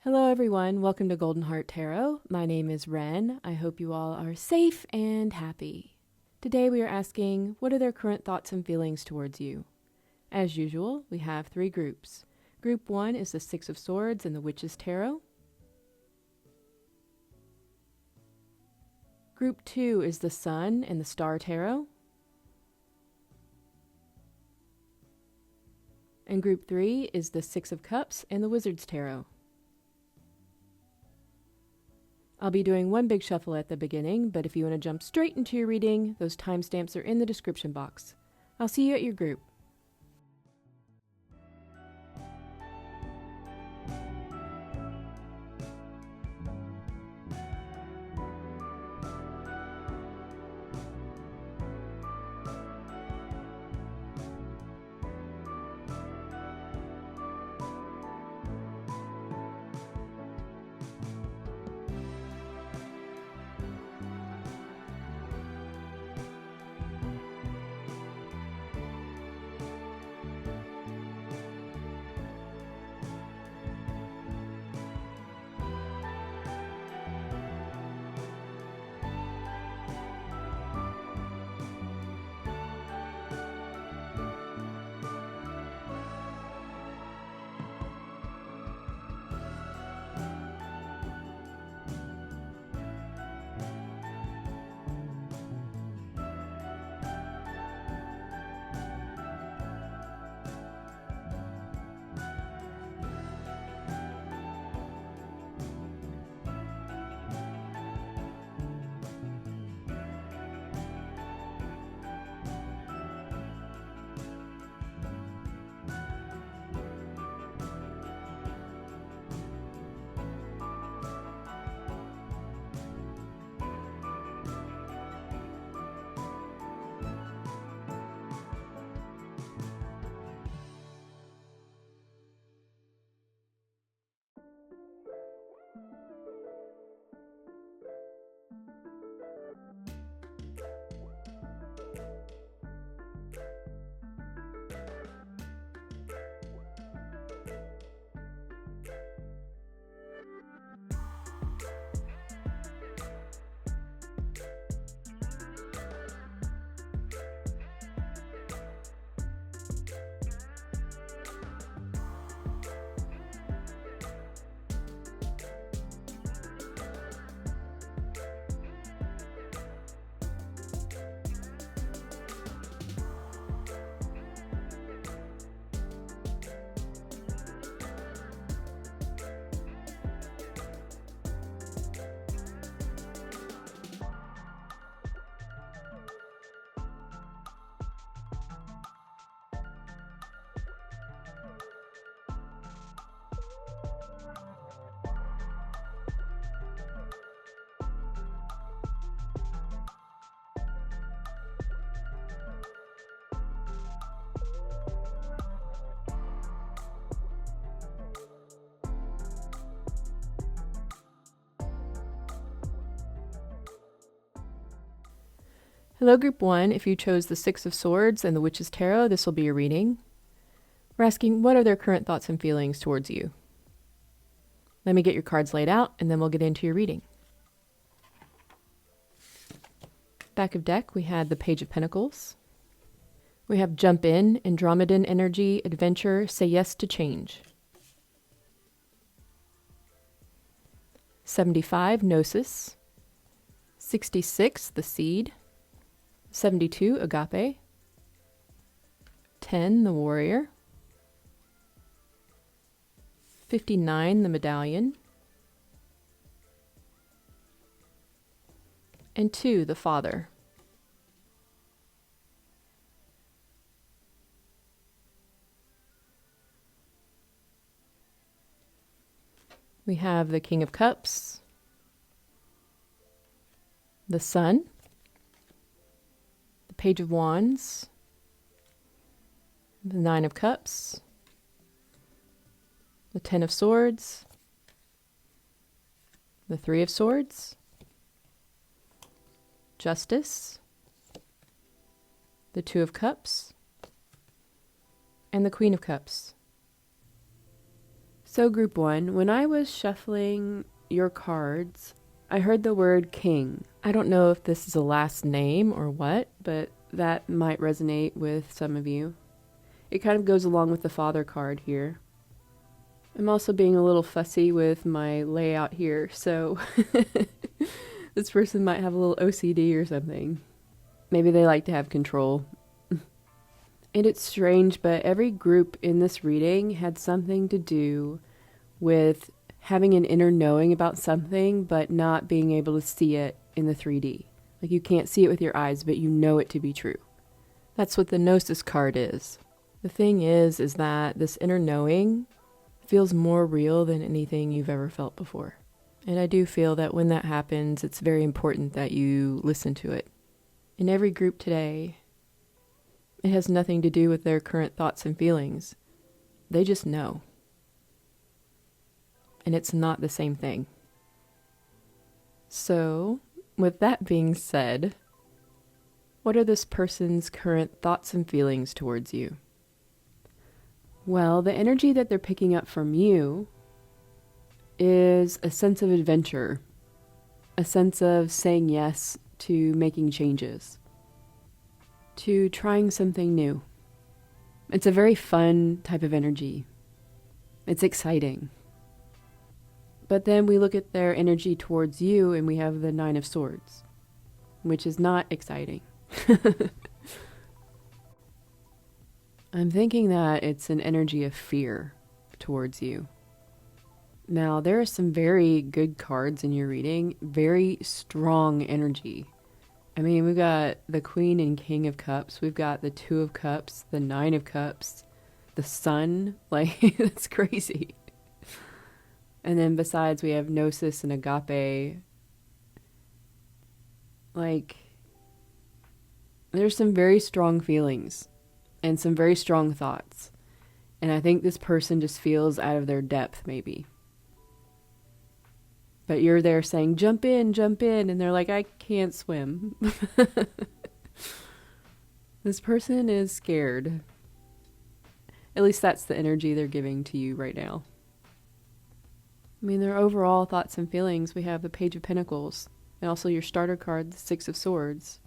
Hello everyone, welcome to Golden Heart Tarot. My name is Ren. I hope you all are safe and happy. Today we are asking, what are their current thoughts and feelings towards you? As usual, we have 3 groups. Group 1 is the Six of Swords and the Witch's Tarot. Group 2 is the Sun and the Star Tarot. And Group 3 is the Six of Cups and the Wizard's Tarot. I'll be doing one big shuffle at the beginning, but if you want to jump straight into your reading, those timestamps are in the description box. I'll see you at your group. Hello Group 1, if you chose the Six of Swords and the Witch's Tarot, this will be your reading. We're asking, what are their current thoughts and feelings towards you? Let me get your cards laid out, and then we'll get into your reading. Back of deck, we had the Page of Pentacles. We have Jump In, Andromedan Energy, Adventure, Say Yes to Change. 75, Gnosis. 66, The Seed. 72, Agape. 10, the Warrior. 59, the Medallion. And 2, the Father. We have the King of Cups, the Sun, the Page of Wands, the Nine of Cups, the Ten of Swords, the Three of Swords, Justice, the Two of Cups, and the Queen of Cups. So group 1, when I was shuffling your cards, I heard the word king. I don't know if this is a last name or what, but that might resonate with some of you. It kind of goes along with the father card here. I'm also being a little fussy with my layout here, so this person might have a little OCD or something. Maybe they like to have control. And it's strange, but every group in this reading had something to do with having an inner knowing about something, but not being able to see it in the 3D. Like you can't see it with your eyes, but you know it to be true. That's what the Gnosis card is. The thing is that this inner knowing feels more real than anything you've ever felt before. And I do feel that when that happens, it's very important that you listen to it. In every group today, it has nothing to do with their current thoughts and feelings. They just know. And it's not the same thing. So, with that being said, what are this person's current thoughts and feelings towards you? Well, the energy that they're picking up from you is a sense of adventure, a sense of saying yes to making changes, to trying something new. It's a very fun type of energy. It's exciting. But then we look at their energy towards you and we have the 9 of Swords, which is not exciting. I'm thinking that it's an energy of fear towards you. Now, there are some very good cards in your reading, very strong energy. I mean, we've got the Queen and King of Cups. We've got the 2 of Cups, the 9 of Cups, the Sun. Like, that's crazy. And then besides, we have Gnosis and Agape. Like, there's some very strong feelings and some very strong thoughts. And I think this person just feels out of their depth, maybe. But you're there saying, jump in, and they're like, I can't swim. This person is scared. At least that's the energy they're giving to you right now. I mean, their overall thoughts and feelings, we have the Page of Pentacles, and also your starter card, the 6 of Swords.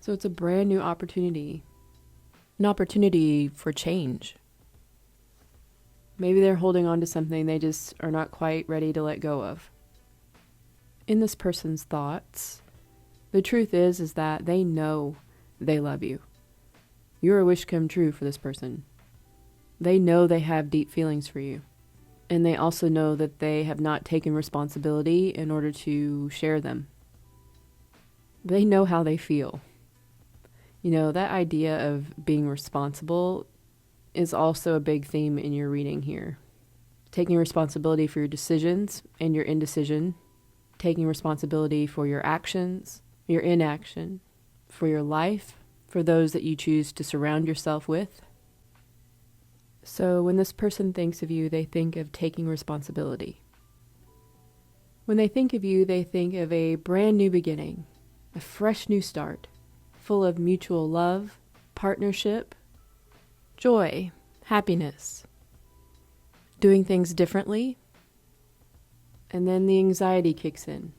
So it's a brand new opportunity. An opportunity for change. Maybe they're holding on to something they just are not quite ready to let go of. In this person's thoughts, the truth is that they know they love you. You're a wish come true for this person. They know they have deep feelings for you. And they also know that they have not taken responsibility in order to share them. They know how they feel. You know, that idea of being responsible is also a big theme in your reading here. Taking responsibility for your decisions and your indecision. Taking responsibility for your actions, your inaction, for your life, for those that you choose to surround yourself with. So when this person thinks of you, they think of taking responsibility. When they think of you, they think of a brand new beginning, a fresh new start, full of mutual love, partnership, joy, happiness, doing things differently, and then the anxiety kicks in.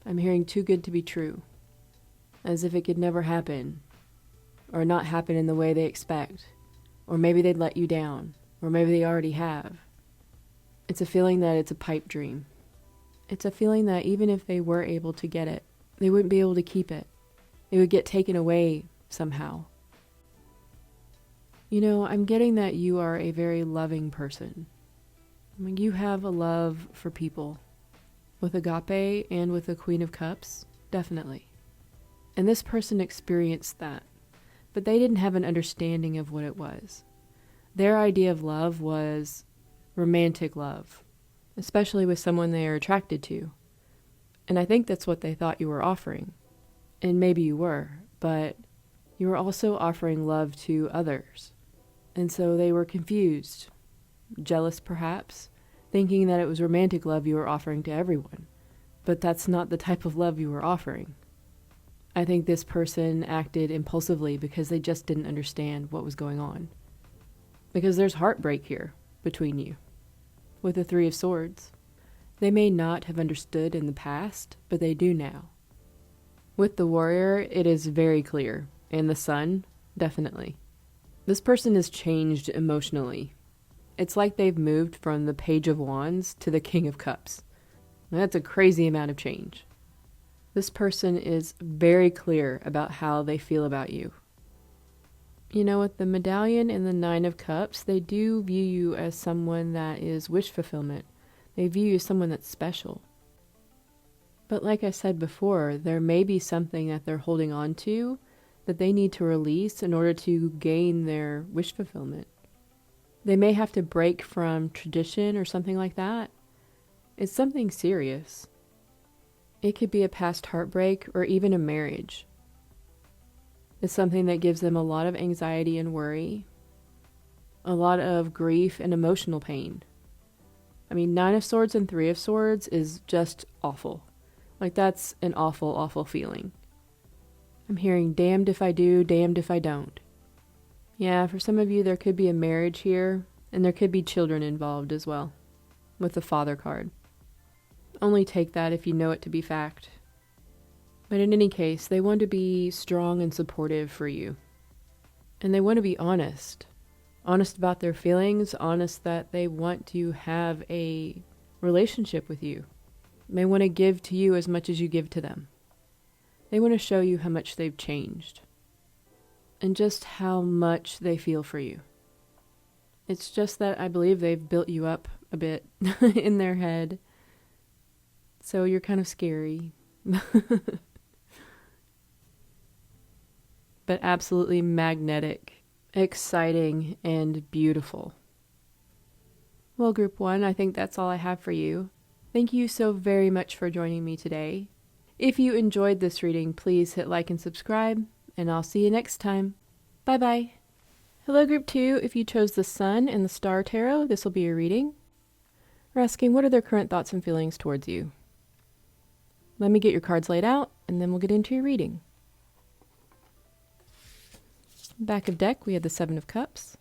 I'm hearing too good to be true, as if it could never happen, or not happen in the way they expect, or maybe they'd let you down, or maybe they already have. It's a feeling that it's a pipe dream. It's a feeling that even if they were able to get it, they wouldn't be able to keep it. It would get taken away somehow. You know, I'm getting that you are a very loving person. I mean, you have a love for people. With Agape and with the Queen of Cups, definitely. And this person experienced that, but they didn't have an understanding of what it was. Their idea of love was romantic love, especially with someone they are attracted to. And I think that's what they thought you were offering. And maybe you were, but you were also offering love to others. And so they were confused, jealous perhaps, thinking that it was romantic love you were offering to everyone. But that's not the type of love you were offering. I think this person acted impulsively because they just didn't understand what was going on. Because there's heartbreak here. between you. With the Three of Swords, they may not have understood in the past, but they do now. With the Warrior, it is very clear, and the Sun, definitely. This person is changed emotionally. It's like they've moved from the Page of Wands to the King of Cups. That's a crazy amount of change. This person is very clear about how they feel about you. You know, with the Medallion and the Nine of Cups, they do view you as someone that is wish fulfillment. They view you as someone that's special. But like I said before, there may be something that they're holding on to that they need to release in order to gain their wish fulfillment. They may have to break from tradition or something like that. It's something serious. It could be a past heartbreak or even a marriage. It's something that gives them a lot of anxiety and worry, a lot of grief and emotional pain. I mean, Nine of Swords and Three of Swords is just awful. Like, that's an awful, awful feeling. I'm hearing damned if I do, damned if I don't. Yeah, for some of you, there could be a marriage here, and there could be children involved as well, with the Father card. Only take that if you know it to be fact. But in any case, they want to be strong and supportive for you. And they want to be honest. Honest about their feelings, honest that they want to have a relationship with you. They want to give to you as much as you give to them. They want to show you how much they've changed. And just how much they feel for you. It's just that I believe they've built you up a bit in their head. So you're kind of scary. But absolutely magnetic, exciting, and beautiful. Well, Group 1, I think that's all I have for you. Thank you so very much for joining me today. If you enjoyed this reading, please hit like and subscribe, and I'll see you next time. Bye-bye. Hello, Group 2. If you chose the Sun and the Star Tarot, this will be your reading. We're asking, what are their current thoughts and feelings towards you? Let me get your cards laid out, and then we'll get into your reading. Back of deck, we have the Seven of Cups.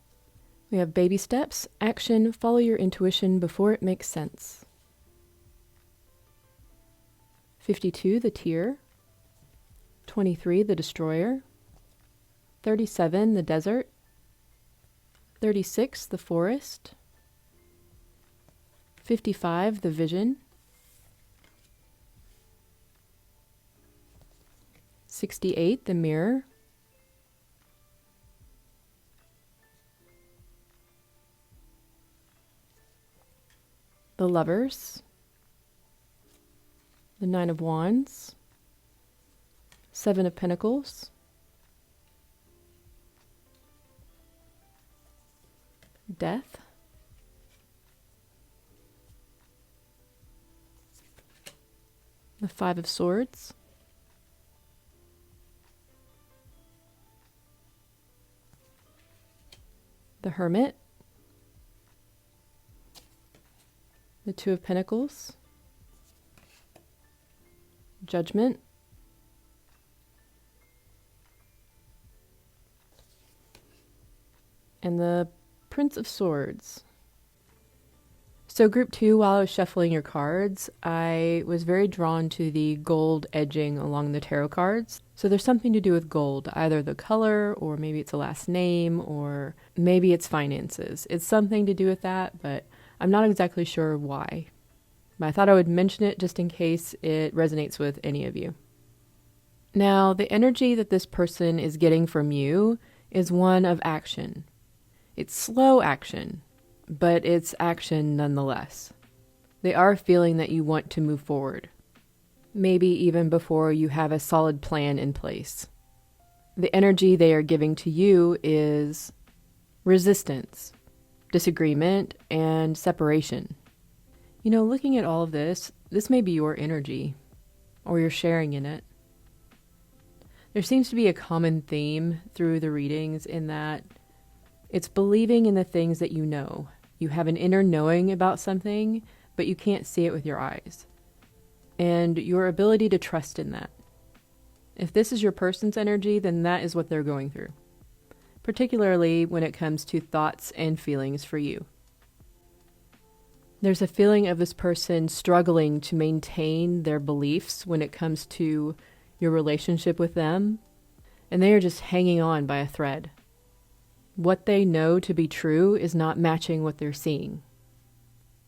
We have baby steps, action, follow your intuition before it makes sense. 52, the Tear. 23, the Destroyer. 37, the Desert. 36, the Forest. 55, the Vision. 68, the Mirror. 'The Lovers. The Nine of Wands. 7 of Pentacles. Death. The 5 of Swords. The Hermit. The 2 of Pentacles. Judgment. And the Prince of Swords. So Group 2, while I was shuffling your cards, I was very drawn to the gold edging along the tarot cards. So there's something to do with gold, either the color, or maybe it's a last name, or maybe it's finances. It's something to do with that, but I'm not exactly sure why. But I thought I would mention it just in case it resonates with any of you. Now, the energy that this person is getting from you is one of action. It's slow action, but it's action nonetheless. They are feeling that you want to move forward, maybe even before you have a solid plan in place. The energy they are giving to you is resistance, disagreement, and separation. You know, looking at all of this may be your energy, or you're sharing in it. There seems to be a common theme through the readings in that it's believing in the things that you know. You have an inner knowing about something, but you can't see it with your eyes. And your ability to trust in that. If this is your person's energy, then that is what they're going through. Particularly when it comes to thoughts and feelings for you. There's a feeling of this person struggling to maintain their beliefs when it comes to your relationship with them, and they are just hanging on by a thread. What they know to be true is not matching what they're seeing.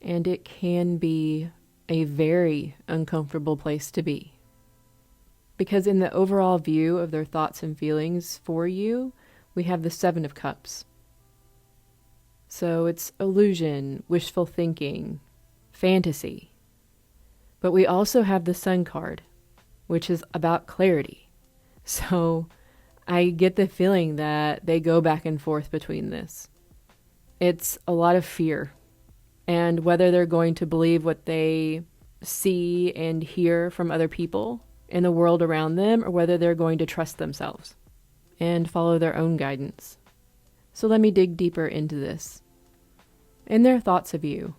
And it can be a very uncomfortable place to be. Because in the overall view of their thoughts and feelings for you, we have the Seven of Cups. So it's illusion, wishful thinking, fantasy. But we also have the Sun card, which is about clarity. So I get the feeling that they go back and forth between this. It's a lot of fear. And whether they're going to believe what they see and hear from other people in the world around them, or whether they're going to trust themselves and follow their own guidance. So let me dig deeper into this. In their thoughts of you,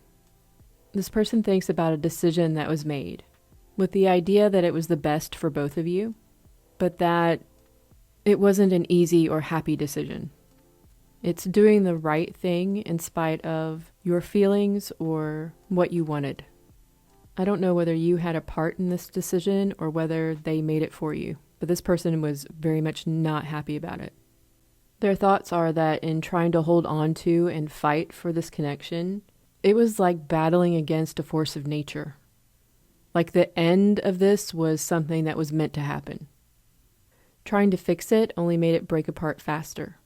this person thinks about a decision that was made with the idea that it was the best for both of you, but that it wasn't an easy or happy decision. It's doing the right thing in spite of your feelings or what you wanted. I don't know whether you had a part in this decision or whether they made it for you, but this person was very much not happy about it. Their thoughts are that in trying to hold on to and fight for this connection, it was like battling against a force of nature. Like the end of this was something that was meant to happen. Trying to fix it only made it break apart faster.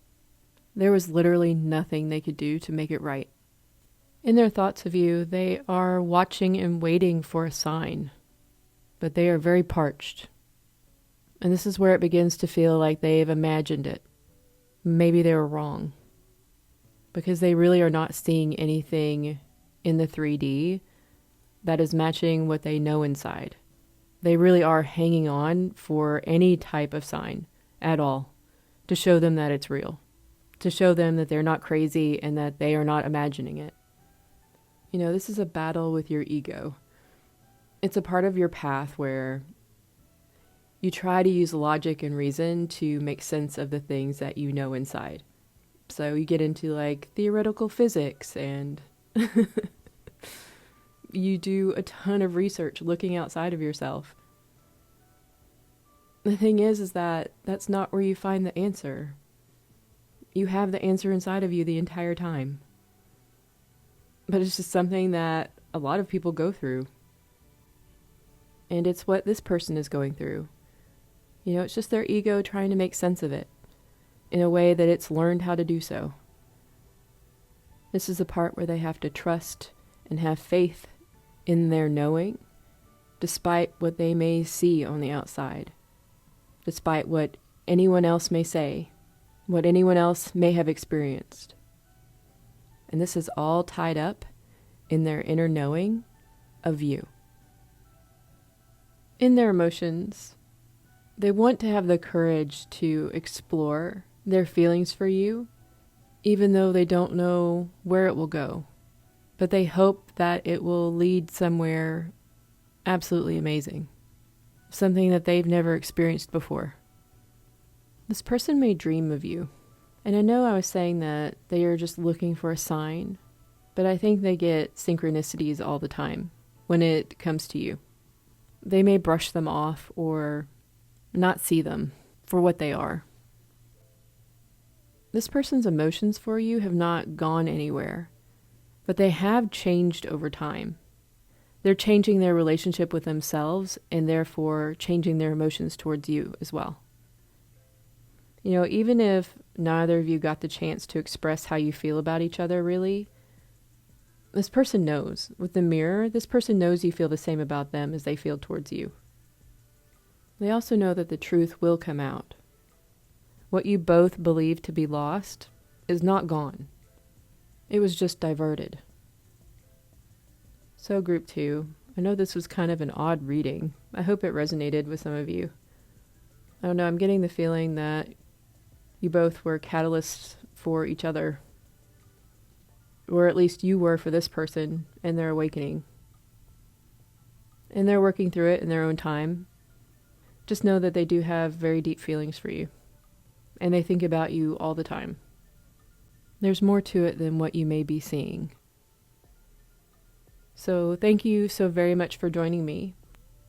There was literally nothing they could do to make it right. In their thoughts of you, they are watching and waiting for a sign, but they are very parched. And this is where it begins to feel like they've imagined it. Maybe they were wrong, because they really are not seeing anything in the 3D that is matching what they know inside. They really are hanging on for any type of sign at all to show them that it's real, to show them that they're not crazy and that they are not imagining it. You know, this is a battle with your ego. It's a part of your path where you try to use logic and reason to make sense of the things that you know inside. So you get into like theoretical physics and you do a ton of research looking outside of yourself. The thing is that that's not where you find the answer. You have the answer inside of you the entire time. But it's just something that a lot of people go through. And it's what this person is going through. You know, it's just their ego trying to make sense of it in a way that it's learned how to do so. This is the part where they have to trust and have faith in their knowing, despite what they may see on the outside, despite what anyone else may say, what anyone else may have experienced. And this is all tied up in their inner knowing of you. In their emotions, they want to have the courage to explore their feelings for you, even though they don't know where it will go. But they hope that it will lead somewhere absolutely amazing, something that they've never experienced before. This person may dream of you. And I know I was saying that they are just looking for a sign, but I think they get synchronicities all the time when it comes to you. They may brush them off or not see them for what they are. This person's emotions for you have not gone anywhere, but they have changed over time. They're changing their relationship with themselves and therefore changing their emotions towards you as well. You know, even if neither of you got the chance to express how you feel about each other, really, this person knows. With the mirror, this person knows you feel the same about them as they feel towards you. They also know that the truth will come out. What you both believe to be lost is not gone. It was just diverted. So, Group 2, I know this was kind of an odd reading. I hope it resonated with some of you. I don't know, I'm getting the feeling that you both were catalysts for each other. Or at least you were for this person and their awakening. And they're working through it in their own time. Just know that they do have very deep feelings for you. And they think about you all the time. There's more to it than what you may be seeing. So thank you so very much for joining me.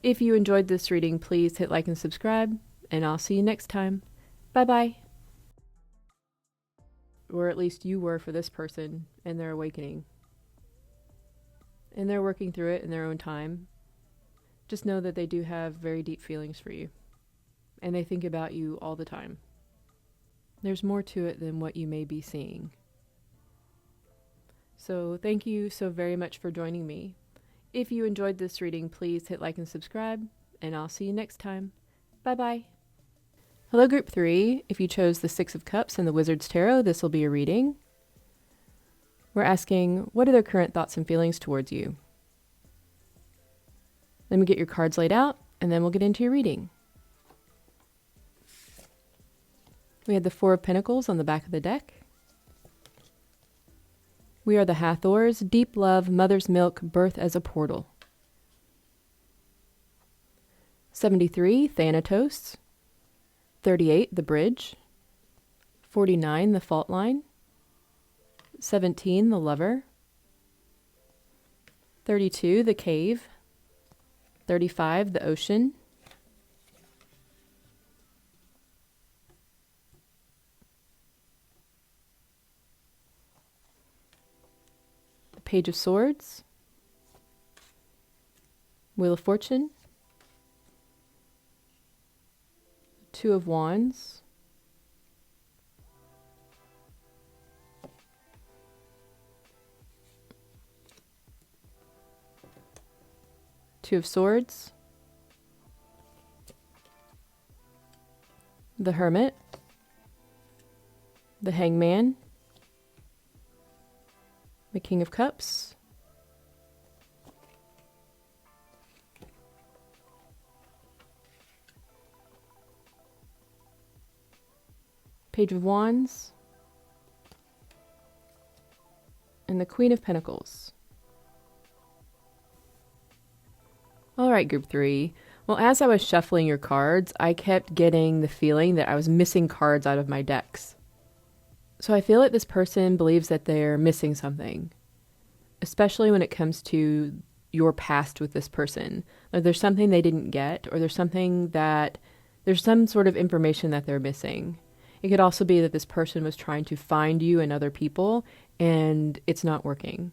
If you enjoyed this reading, please hit like and subscribe, and I'll see you next time. Bye-bye. Or at least you were for this person and their awakening. And they're working through it in their own time. Just know that they do have very deep feelings for you. And they think about you all the time. There's more to it than what you may be seeing. So thank you so very much for joining me. If you enjoyed this reading, please hit like and subscribe, and I'll see you next time. Bye-bye. Hello, Group 3. If you chose the Six of Cups and the Wizard's Tarot, this will be a reading. We're asking, what are their current thoughts and feelings towards you? Let me get your cards laid out, and then we'll get into your reading. We had the Four of Pentacles on the back of the deck. We are the Hathors, deep love, mother's milk, birth as a portal. 73, Thanatos. 38, the bridge. 49, the fault line. 17, the lover. 32, the cave. 35, the ocean. 'The Page of Swords. Wheel of Fortune. 2 of Wands. 2 of Swords. The Hermit. The Hangman. The King of Cups. Page of Wands. And the Queen of Pentacles. All right, Group 3. Well, as I was shuffling your cards, I kept getting the feeling that I was missing cards out of my decks. So I feel like this person believes that they're missing something, especially when it comes to your past with this person. Like there's something they didn't get, or there's some sort of information that they're missing. It could also be that this person was trying to find you and other people, and it's not working.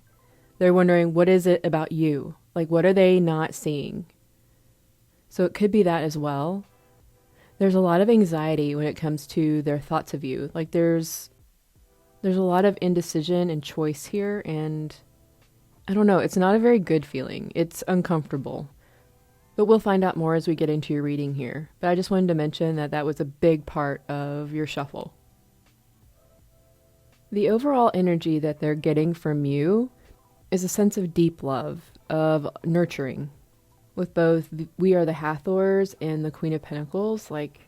They're wondering, what is it about you? Like, what are they not seeing? So it could be that as well. There's a lot of anxiety when it comes to their thoughts of you. Like there's a lot of indecision and choice here, and I don't know, it's not a very good feeling. It's uncomfortable. But we'll find out more as we get into your reading here. But I just wanted to mention that that was a big part of your shuffle. The overall energy that they're getting from you is a sense of deep love, of nurturing. With both We Are the Hathors and the Queen of Pentacles, like,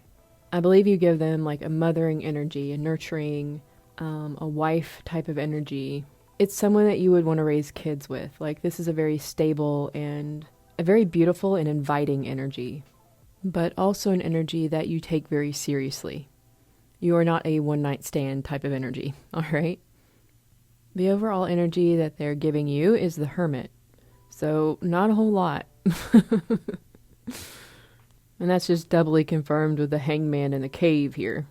I believe you give them like a mothering energy, a nurturing, a wife type of energy. It's someone that you would want to raise kids with. Like, this is a very stable and a very beautiful and inviting energy, but also an energy that you take very seriously. You are not a one-night stand type of energy, all right? The overall energy that they're giving you is the Hermit. So not a whole lot. And that's just doubly confirmed with the Hangman in the cave here.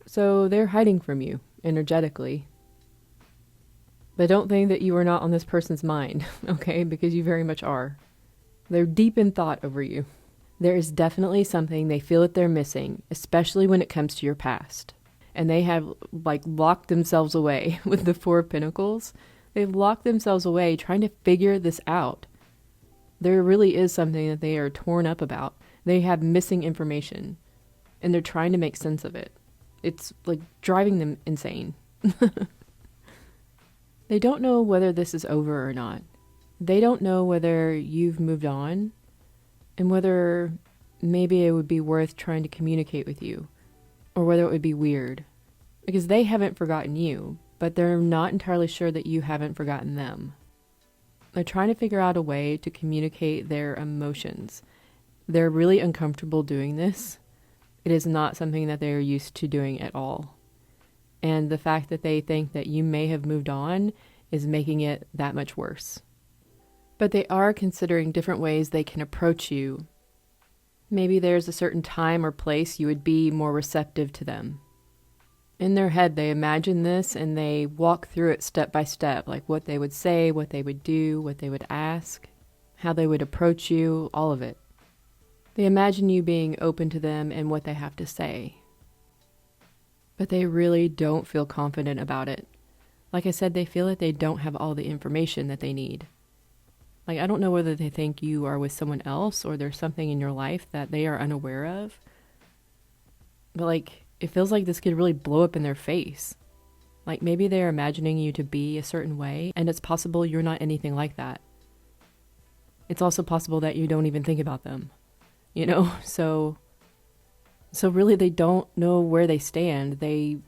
So they're hiding from you energetically. But don't think that you are not on this person's mind, okay? Because you very much are. They're deep in thought over you. There is definitely something they feel that they're missing, especially when it comes to your past. And they have like locked themselves away with the Four of Pentacles. They've locked themselves away trying to figure this out. There really is something that they are torn up about. They have missing information, and they're trying to make sense of it. It's like driving them insane. They don't know whether this is over or not. They don't know whether you've moved on, and whether maybe it would be worth trying to communicate with you, or whether it would be weird. Because they haven't forgotten you, but they're not entirely sure that you haven't forgotten them. They're trying to figure out a way to communicate their emotions. They're really uncomfortable doing this. It is not something that they're used to doing at all. And the fact that they think that you may have moved on is making it that much worse. But they are considering different ways they can approach you. Maybe there's a certain time or place you would be more receptive to them. In their head, they imagine this and they walk through it step by step, like what they would say, what they would do, what they would ask, how they would approach you, all of it. They imagine you being open to them and what they have to say. But they really don't feel confident about it. Like I said, they feel that they don't have all the information that they need. Like, I don't know whether they think you are with someone else or there's something in your life that they are unaware of. But like, it feels like this could really blow up in their face. Like maybe they're imagining you to be a certain way, and it's possible you're not anything like that. It's also possible that you don't even think about them, you know? So really they don't know where they stand. They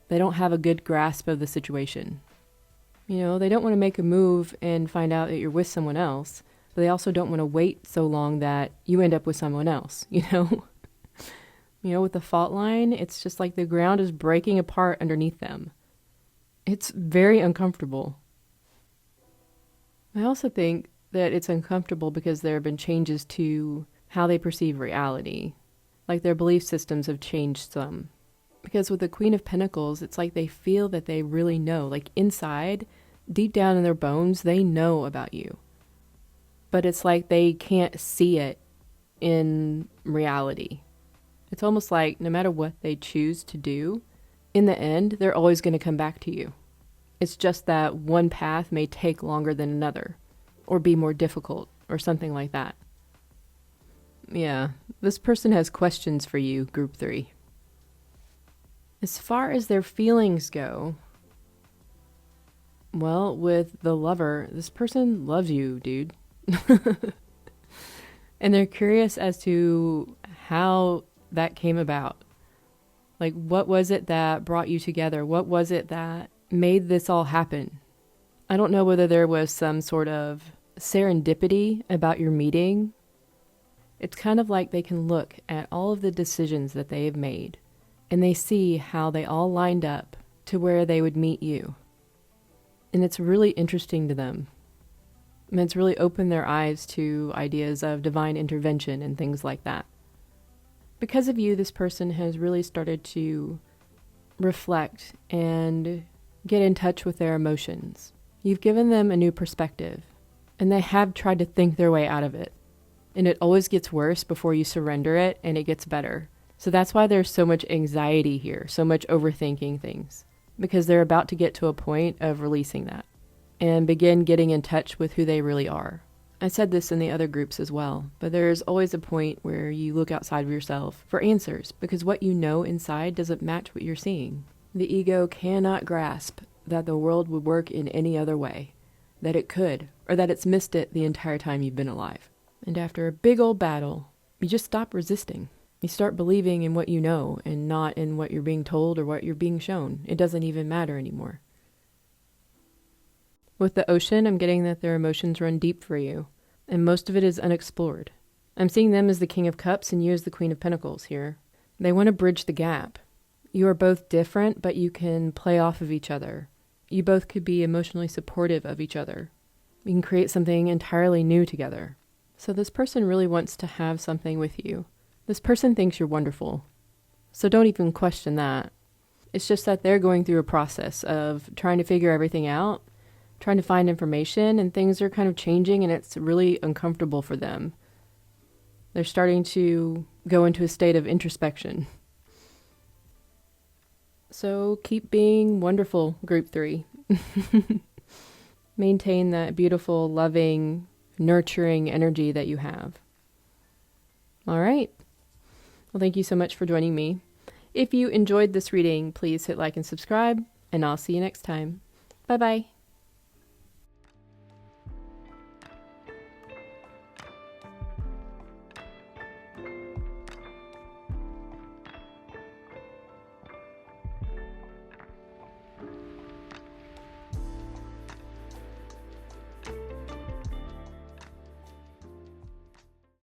don't have a good grasp of the situation. You know, they don't want to make a move and find out that you're with someone else, but they also don't want to wait so long that you end up with someone else, you know? You know, with the fault line, it's just like the ground is breaking apart underneath them. It's very uncomfortable. I also think that it's uncomfortable because there have been changes to how they perceive reality. Like their belief systems have changed some. Because with the Queen of Pentacles, it's like they feel that they really know. Like inside, deep down in their bones, they know about you. But it's like they can't see it in reality. It's almost like no matter what they choose to do, in the end, they're always going to come back to you. It's just that one path may take longer than another, or be more difficult, or something like that. Yeah, this person has questions for you, Group 3. As far as their feelings go, well, with the Lover, this person loves you, dude. And they're curious as to how that came about. Like, what was it that brought you together? What was it that made this all happen? I don't know whether there was some sort of serendipity about your meeting. It's kind of like they can look at all of the decisions that they have made, and they see how they all lined up to where they would meet you. And it's really interesting to them. And it's really opened their eyes to ideas of divine intervention and things like that. Because of you, this person has really started to reflect and get in touch with their emotions. You've given them a new perspective, and they have tried to think their way out of it. And it always gets worse before you surrender it, and it gets better. So that's why there's so much anxiety here, so much overthinking things, because they're about to get to a point of releasing that and begin getting in touch with who they really are. I said this in the other groups as well, but there's always a point where you look outside of yourself for answers, because what you know inside doesn't match what you're seeing. The ego cannot grasp that the world would work in any other way, that it could, or that it's missed it the entire time you've been alive. And after a big old battle, you just stop resisting. You start believing in what you know and not in what you're being told or what you're being shown. It doesn't even matter anymore. With the Ocean, I'm getting that their emotions run deep for you, and most of it is unexplored. I'm seeing them as the King of Cups and you as the Queen of Pentacles here. They want to bridge the gap. You are both different, but you can play off of each other. You both could be emotionally supportive of each other. You can create something entirely new together. So this person really wants to have something with you. This person thinks you're wonderful, so don't even question that. It's just that they're going through a process of trying to figure everything out, trying to find information, and things are kind of changing, and it's really uncomfortable for them. They're starting to go into a state of introspection. So keep being wonderful, Group 3. Maintain that beautiful, loving, nurturing energy that you have. All right. Well, thank you so much for joining me. If you enjoyed this reading, please hit like and subscribe, and I'll see you next time. Bye-bye.